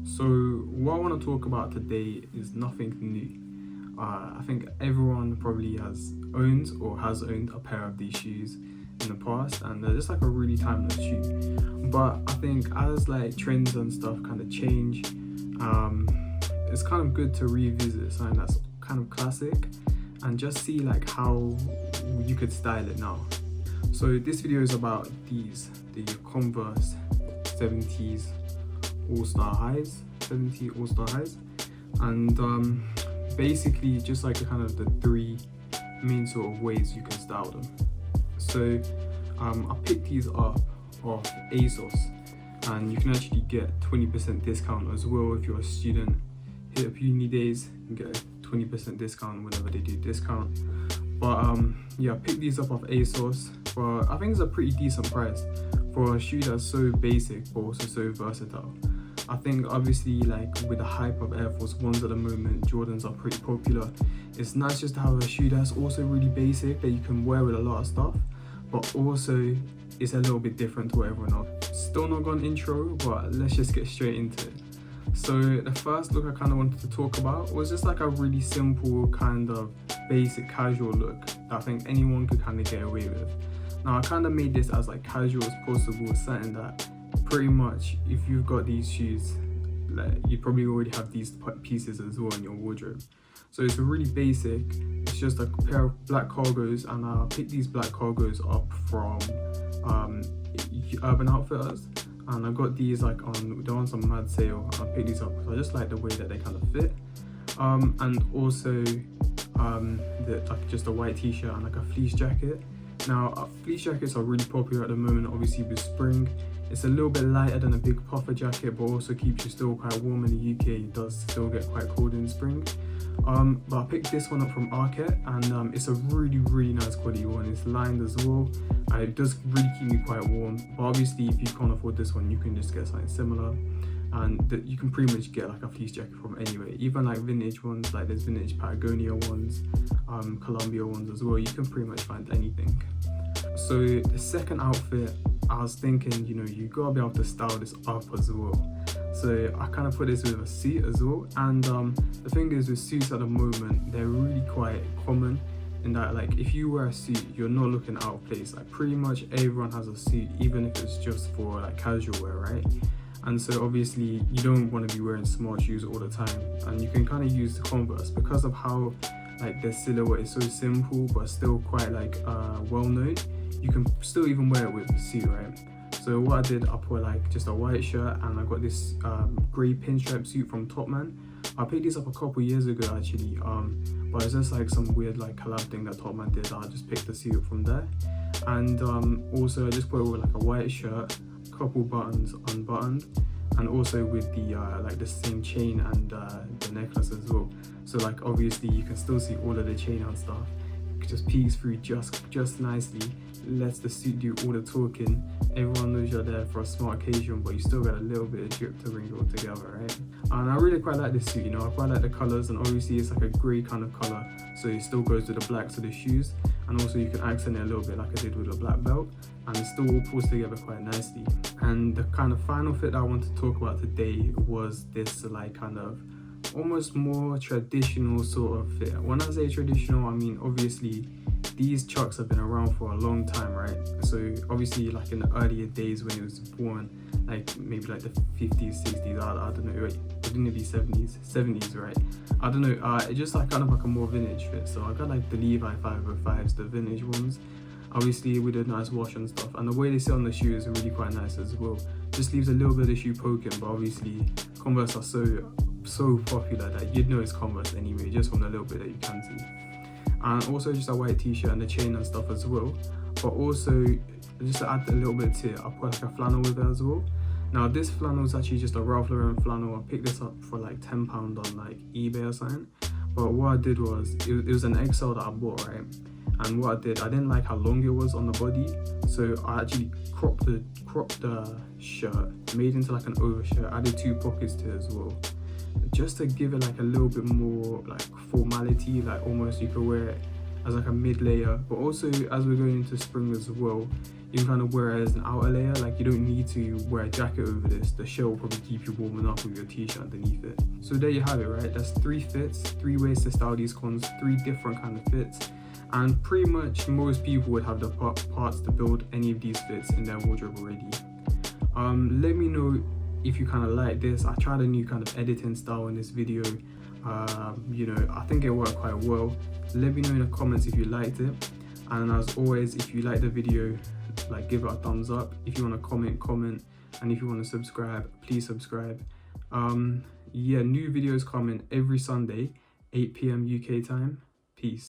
So what I want to talk about today is nothing new. I think everyone probably has owned a pair of these shoes in the past, and they're just like a really timeless shoe. But I think as like trends and stuff kind of change, um, it's kind of good to revisit something that's kind of classic and just see like how you could style it now. So this video is about the Converse 70s All-Star Highs, 70 All-Star Highs, and basically just like kind of the three main sort of ways you can style them. So I picked these up off ASOS, and you can actually get 20% discount as well if you're a student. Hit up uni days and get a 20% discount whenever they do discount. But yeah, I picked these up off ASOS for, I think it's a pretty decent price for a shoe that's so basic but also so versatile. I think obviously like with the hype of Air Force Ones at the moment, Jordans are pretty popular. It's nice just to have a shoe that's also really basic that you can wear with a lot of stuff, but also it's a little bit different to what everyone else. Still not gone intro, but let's just get straight into it. So the first look I kind of wanted to talk about was just like a really simple kind of basic casual look that I think anyone could kind of get away with. Now I kind of made this as like casual as possible, something that pretty much if you've got these shoes, like you probably already have these pieces as well in your wardrobe. So it's really basic. It's just a pair of black cargos, and I picked these black cargos up from Urban Outfitters, and I got these like they're on some mad sale. I picked these up because I just like the way that they kind of fit, and also like just a white t-shirt and like a fleece jacket. Now fleece jackets are really popular at the moment, obviously with spring. It's a little bit lighter than a big puffer jacket, but also keeps you still quite warm in the UK. It does still get quite cold in spring. But I picked this one up from Arket, and it's a really nice quality one. It's lined as well, and it does really keep me quite warm. But obviously if you can't afford this one, you can just get something similar, and you can pretty much get like a fleece jacket from anywhere. Even like vintage ones, like there's vintage Patagonia ones, Columbia ones as well. You can pretty much find anything. So the second outfit, I was thinking, you know, you gotta be able to style this up as well. So I kind of put this with a suit as well. And the thing is with suits at the moment, they're really quite common in that like if you wear a suit, you're not looking out of place. Like pretty much everyone has a suit, even if it's just for like casual wear, right? And so obviously you don't want to be wearing smart shoes all the time, and you can kind of use the Converse because of how like their silhouette is so simple but still quite like well known. You can still even wear it with the suit, right? So what I did, I put like just a white shirt, and I got this grey pinstripe suit from Topman. I picked this up a couple years ago actually, but it's just like some weird like collab thing that Topman did. I just picked the suit up from there, and also I just put it with like a white shirt, couple buttons unbuttoned, and also with the like the same chain and the necklace as well. So like obviously you can still see all of the chain and stuff. It just peeks through just nicely, lets the suit do all the talking. Everyone knows you're there for a smart occasion, but you still got a little bit of drip to bring it all together, right? And I really quite like this suit, you know, I quite like the colours, and obviously it's like a grey kind of colour, so it still goes with the blacks of the shoes, and also you can accent it a little bit like I did with the black belt, and it still all pulls together quite nicely. And the kind of final fit that I want to talk about today was this like kind of almost more traditional sort of fit. When I say traditional, I mean obviously these chucks have been around for a long time, right? So obviously like in the earlier days when it was born, like maybe like the 50s, 60s, I don't know, wait, wouldn't it be 70s, right? I don't know, it just like kind of like a more vintage fit. So I got like the Levi 505s, the vintage ones, obviously with a nice wash and stuff, and the way they sit on the shoe is really quite nice as well. Just leaves a little bit of the shoe poking, but obviously Converse are so popular that you'd know it's Converse anyway, just from the little bit that you can see. And also just a white t-shirt and the chain and stuff as well. But also just to add a little bit to it, I put like a flannel with it as well. Now this flannel is actually just a Ralph Lauren flannel. I picked this up for like £10 on like eBay or something. But what I did was, it was an XL that I bought, right? And what I did, I didn't like how long it was on the body, so I actually cropped the shirt, made into like an overshirt, added 2 pockets to it as well, just to give it like a little bit more like formality, like almost you could wear it as like a mid layer, but also as we're going into spring as well, you can kind of wear it as an outer layer. Like you don't need to wear a jacket over this. The shirt will probably keep you warm enough with your t-shirt underneath it. So there you have it, right? That's 3 fits, 3 ways to style these cons, 3 different kind of fits. And pretty much most people would have the parts to build any of these fits in their wardrobe already. Let me know if you kind of like this. I tried a new kind of editing style in this video. You know, I think it worked quite well. Let me know in the comments if you liked it. And as always, if you like the video, like give it a thumbs up. If you want to comment, and if you want to subscribe, please subscribe. Yeah, new videos coming every Sunday, 8 p.m. UK time. Peace.